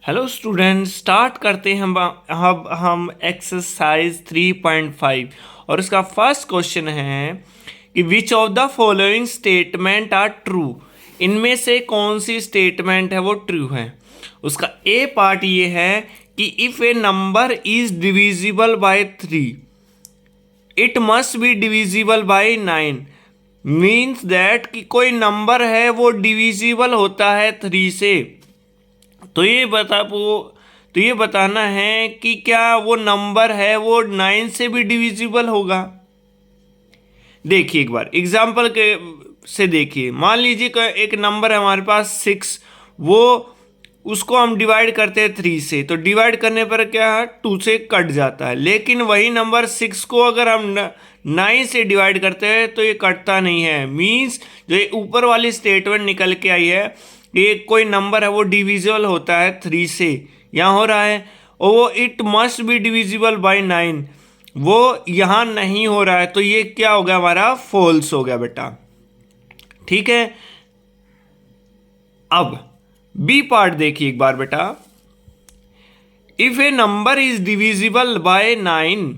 Hello student, start करते हैं हम एक्सरसाइज 3.5 और इसका फर्स्ट क्वेश्चन है कि which of the following statement are true. इनमें से कौन सी स्टेटमेंट है वो ट्रू है। उसका ए पार्ट ये है कि if A number is divisible by 3 it must be divisible bye 9। Means that कि कोई नंबर है वो डिविजिबल होता है 3 से। तो ये बताना है कि क्या वो नंबर है वो 9 से भी डिविजिबल होगा। देखिए एक बार एग्जाम्पल के से देखिए, मान लीजिए कि एक नंबर है हमारे पास 6, वो उसको हम डिवाइड करते हैं 3 से, तो डिवाइड करने पर क्या है 2 से कट जाता है। लेकिन वही नंबर 6 को अगर हम 9 से डिवाइड करते हैं तो ये कटता नहीं है। मीन्स जो ये ऊपर वाली स्टेटमेंट निकल के आई है, ये कोई नंबर है वो डिविजिबल होता है 3 से, यहाँ हो रहा है, और वो it must be divisible bye 9, वो यहाँ नहीं हो रहा है। तो ये क्या हो गया, हमारा फॉल्स हो गया बेटा। ठीक है, अब बी पार्ट देखिए एक बार बेटा। If a number is divisible by 9,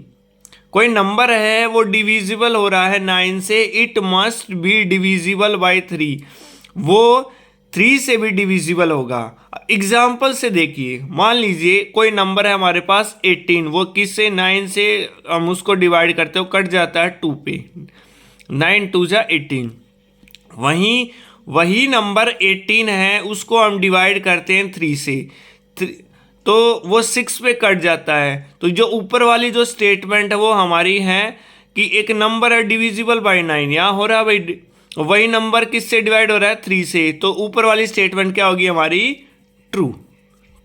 कोई नंबर है वो डिविजिबल हो रहा है 9 से, it must be divisible bye 3, वो 3 से भी डिविजिबल होगा। एग्जाम्पल से देखिए, मान लीजिए कोई नंबर है हमारे पास 18, वो किससे 9 से हम उसको डिवाइड करते हो कट जाता है 2 पे, 9 2 जा 18। वही नंबर 18 है उसको हम डिवाइड करते हैं 3 से, तो वो 6 पे कट जाता है। तो जो ऊपर वाली जो स्टेटमेंट है वो हमारी है कि एक नंबर है डिविजिबल बाय 9, यहाँ हो रहा है भाई, वही नंबर किससे डिवाइड हो रहा है 3 से, तो ऊपर वाली स्टेटमेंट क्या होगी हमारी, ट्रू।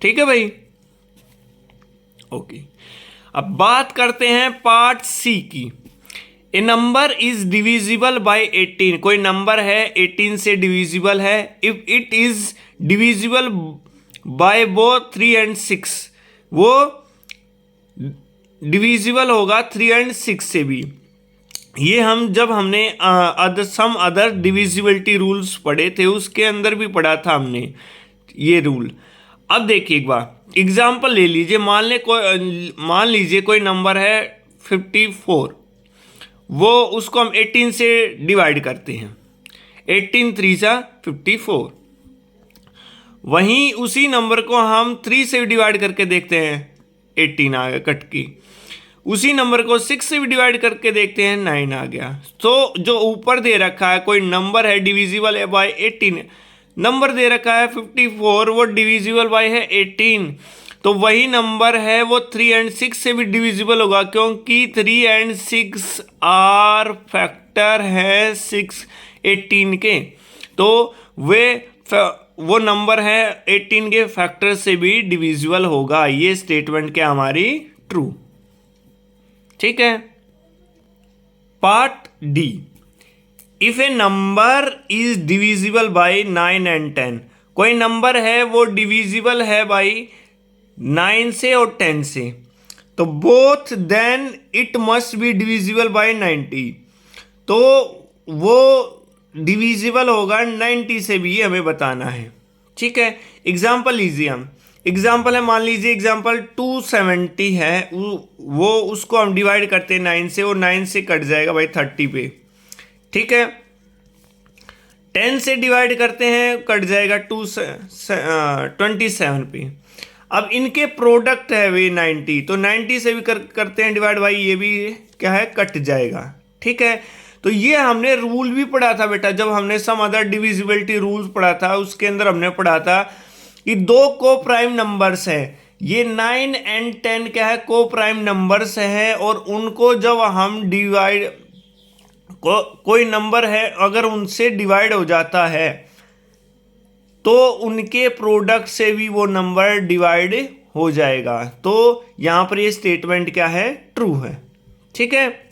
ठीक है भाई, ओके। अब बात करते हैं पार्ट सी की। ए नंबर इज डिविजिबल बाय 18, कोई नंबर है 18 से डिविजिबल है। If it is divisible by both 3 and 6, वो डिविजिबल होगा 3 and 6 से भी। ये जब हमने सम अदर डिविजिबिलिटी रूल्स पढ़े थे उसके अंदर भी पढ़ा था हमने ये रूल। अब देखिए एक बार एग्जाम्पल ले लीजिए, मान लीजिए कोई नंबर है 54, वो उसको हम 18 से डिवाइड करते हैं, 18 3 जा 54। वहीं उसी नंबर को हम 3 से डिवाइड करके देखते हैं, 18 आ गया कट के। उसी नंबर को 6 से भी डिवाइड करके देखते हैं, 9 आ गया। तो जो ऊपर दे रखा है कोई नंबर है डिविजिबल है बाय 18, नंबर दे रखा है 54, वो डिविजिबल बाय है 18, तो वही नंबर है वो 3 and 6 से भी डिविजिबल होगा, क्योंकि 3 and 6 आर फैक्टर है 6 18 के, तो वो नंबर है 18 के फैक्टर से भी डिविजिबल होगा। ये स्टेटमेंट क्या हमारी ट्रू। ठीक है, part D. If a number is divisible by 9 and 10, कोई नंबर है वो डिविजिबल है बाय 9 से और 10 से, तो both then it must be divisible by 90, तो वो डिविजिबल होगा 90 से भी, हमें बताना है। ठीक है, एग्जाम्पल लीजिए हम, एग्जाम्पल है, मान लीजिए एग्जाम्पल 270 है, वो उसको हम डिवाइड करते हैं 9 से, और 9 से कट जाएगा भाई 30 पे। ठीक है, 10 से डिवाइड करते हैं कट जाएगा 27 पे। अब इनके प्रोडक्ट है वे 90, तो 90 से भी करते हैं डिवाइड, भाई ये भी क्या है कट जाएगा। ठीक है, तो ये हमने रूल भी पढ़ा था बेटा, जब हमने सम अदर डिविजिबिलिटी रूल्स पढ़ा था उसके अंदर हमने पढ़ा था कि दो को प्राइम नंबर्स हैं, ये 9 and 10 क्या है को प्राइम नंबर्स हैं, और उनको जब हम डिवाइड कोई नंबर है अगर उनसे डिवाइड हो जाता है तो उनके प्रोडक्ट से भी वो नंबर डिवाइड हो जाएगा। तो यहां पर ये स्टेटमेंट क्या है, ट्रू है। ठीक है,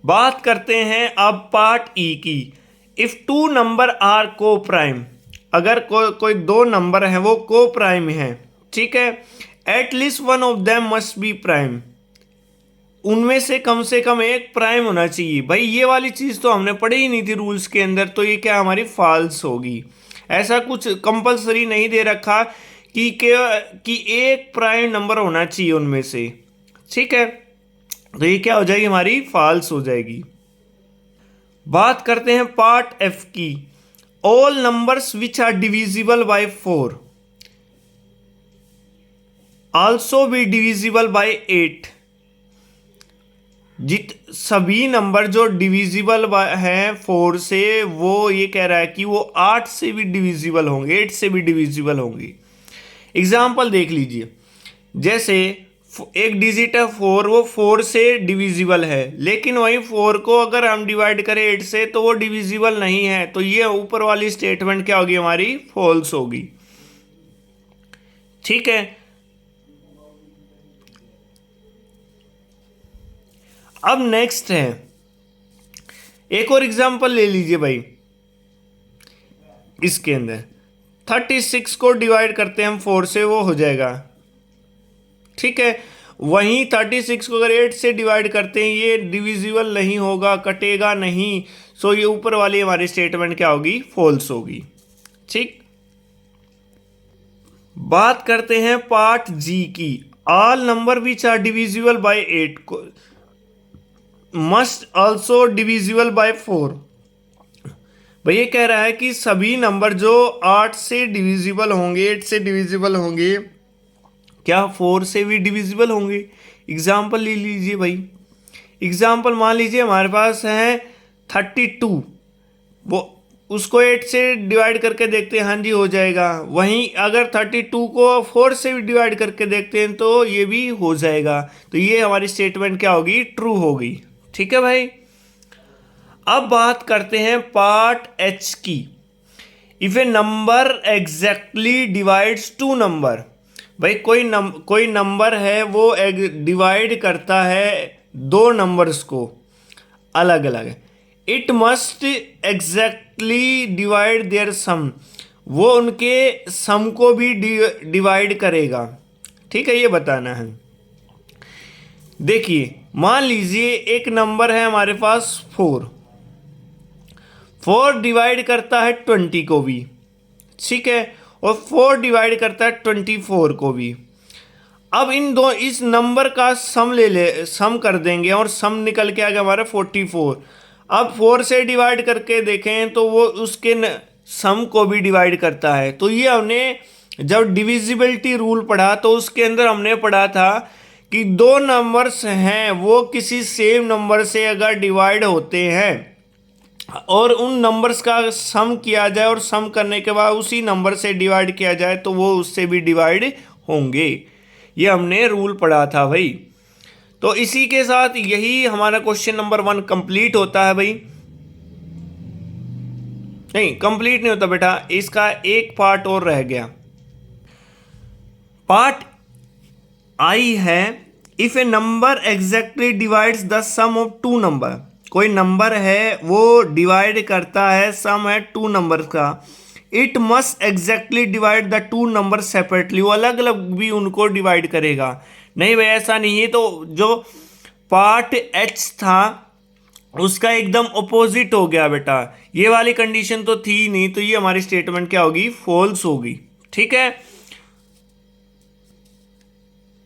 बात करते हैं अब पार्ट ई की। इफ 2 नंबर आर को प्राइम, अगर कोई 2 नंबर हैं वो को प्राइम है, ठीक है, at least one of them must be prime, उनमें से कम एक प्राइम होना चाहिए। भाई ये वाली चीज़ तो हमने पढ़ी ही नहीं थी रूल्स के अंदर, तो ये क्या हमारी फॉल्स होगी। ऐसा कुछ कंपलसरी नहीं दे रखा कि एक प्राइम नंबर होना चाहिए उनमें से, ठीक है। तो ये क्या हो जाएगी, हमारी फॉल्स हो जाएगी। बात करते हैं पार्ट एफ की। All numbers which are divisible by 4 also be divisible by 8। सभी नंबर जो डिविजिबल है 4 से, वो ये कह रहा है कि वो 8 से भी डिविजिबल होंगे, 8 से भी डिविजिबल होंगे। एग्जाम्पल देख लीजिए, जैसे एक डिजिट है 4, वो 4 से डिविजिबल है, लेकिन वही 4 को अगर हम डिवाइड करें 8 से तो वो डिविजिबल नहीं है। तो ये ऊपर वाली स्टेटमेंट क्या होगी, हमारी फॉल्स होगी, ठीक है। अब नेक्स्ट है, एक और एग्जांपल ले लीजिए भाई। इसके अंदर 36 को डिवाइड करते हैं हम 4 से, वो हो जाएगा, ठीक है। वहीं 36 को अगर 8 से डिवाइड करते हैं, ये डिविजिबल नहीं होगा, कटेगा नहीं। सो ये ऊपर वाली हमारी स्टेटमेंट क्या होगी, फॉल्स होगी, ठीक। बात करते हैं पार्ट जी की। All number which are divisible by 8 must also divisible by 4। भाई ये कह रहा है कि सभी नंबर जो 8 से डिविजिबल होंगे, 8 से डिविजिबल होंगे, क्या 4 से भी डिविजिबल होंगे। एग्जाम्पल ले लीजिए भाई। एग्जाम्पल मान लीजिए हमारे पास है 32, वो उसको 8 से डिवाइड करके देखते हैं, हाँ जी हो जाएगा। वहीं अगर 32 को 4 से भी डिवाइड करके देखते हैं तो ये भी हो जाएगा। तो ये हमारी स्टेटमेंट क्या होगी, ट्रू होगी, ठीक है भाई। अब बात करते हैं पार्ट एच की। If a number exactly divides two number. भाई कोई नंबर है वो डिवाइड करता है दो नंबर्स को अलग अलग। It must exactly divide their sum. वो उनके सम को भी डिवाइड करेगा, ठीक है, ये बताना है। देखिए मान लीजिए एक नंबर है हमारे पास 4 डिवाइड करता है 20 को भी, ठीक है, और 4 डिवाइड करता है 24 को भी। अब इस नंबर का सम कर देंगे और सम निकल के आ गया हमारा 44। अब 4 से डिवाइड करके देखें तो वो उसके सम को भी डिवाइड करता है। तो ये हमने जब डिविजिबिलिटी रूल पढ़ा तो उसके अंदर हमने पढ़ा था कि दो नंबर्स हैं वो किसी सेम नंबर से अगर डिवाइड होते हैं और उन नंबर्स का सम किया जाए और सम करने के बाद उसी नंबर से डिवाइड किया जाए तो वो उससे भी डिवाइड होंगे। ये हमने रूल पढ़ा था भाई। तो इसी के साथ यही हमारा क्वेश्चन नंबर 1 कंप्लीट होता है भाई। नहीं कंप्लीट नहीं होता बेटा, इसका एक पार्ट और रह गया। पार्ट आई है, if a number exactly divides the sum of two number. कोई नंबर है वो डिवाइड करता है सम है टू नंबर का। It must exactly divide the two number separately. वो अलग अलग भी उनको डिवाइड करेगा। नहीं भाई ऐसा नहीं है। तो जो पार्ट एच था उसका एकदम अपोजिट हो गया बेटा। ये वाली कंडीशन तो थी नहीं, तो ये हमारी स्टेटमेंट क्या होगी, फॉल्स होगी, ठीक है।